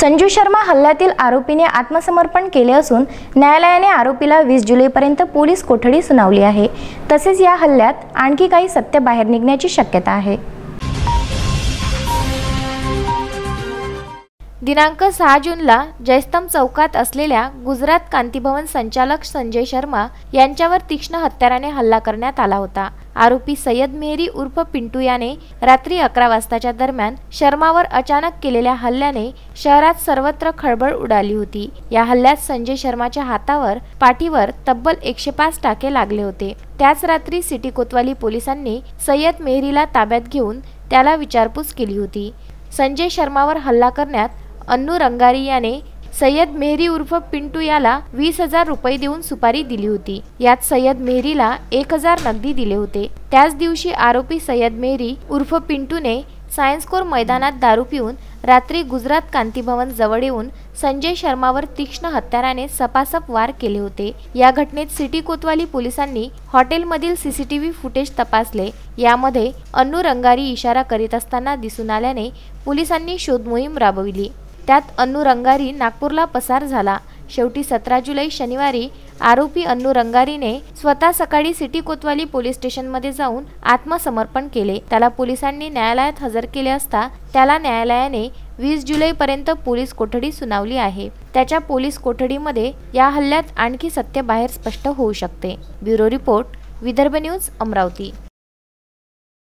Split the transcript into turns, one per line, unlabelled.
संजू शर्मा हल्ल्यातील आरोपीने आत्मसमर्पण केले असून न्यायालयाने आरोपीला 20 जुलैपर्यंत पोलीस कोठडी सुनावली आहे। तसेच या हल्ल्यात आणखी काही सत्य बाहेर निघण्याची शक्यता आहे।
दिनांक 6 जूनला जयस्तंभ चौकात असलेल्या गुजरात कांतीभवन संचालक संजय शर्मा यांच्यावर तीक्ष्ण हत्याराने हल्ला करण्यात आला होता। आरोपी सय्यद मेहरी उर्फ पिंटू याने रात्री 11 वाजताच्या दरम्यान शर्मावर अचानक केलेल्या हल्ल्याने शहरात सर्वत्र खळबळ उडाली होती। या हल्ल्यात संजय शर्माच्या हातावर पाठीवर तब्बल 105 टाके लागले होते। त्याच रात्री सिटी कोतवाली पोलिसांनी सय्यद मेहरीला ताब्यात घेऊन त्याला विचारपूस केली होती। संजय शर्मावर हल्ला करण्यात अन्नू रंगारी याने सय्यद मेहरी उर्फ पिंटू याला 20,000 रुपये देऊन सुपारी दिली होती। यात सय्यद मेहरीला 1,000 नगदी दिले होते। त्याच दिवशी आरोपी सय्यद मेहरी उर्फ पिंटूने सायन्स कोर मैदानात दारू पिऊन रात्री गुजरात कांतीभवन जवळ येऊन संजय शर्मावर तीक्ष्ण हत्याराने सपासप वार केले होते। या घटनेत सिटी कोतवाली पोलिसांनी हॉटेलमधील सीसीटीव्ही फुटेज तपासले। यामध्ये अन्नू रंगारी इशारा करीत असताना दिसून आल्याने पोलिसांनी शोध मोहीम राबविली। त्यात अन्नू रंगारी नागपूरला पसार झाला। शेवटी 17 जुलै शनिवारी आरोपी अन्नू रंगारीने स्वतः सकाळी सिटी कोतवाली पोलीस स्टेशनमध्ये जाऊन आत्मसमर्पण केले। त्याला पोलिसांनी न्यायालयात हजर केले असता त्याला न्यायालयाने 20 जुलैपर्यंत पोलीस कोठडी सुनावली आहे। त्याच्या पोलीस कोठडीमध्ये या हल्ल्यात आणखी सत्य बाहेर स्पष्ट होऊ शकते। Bureau report, Vidarbha news, Amravati.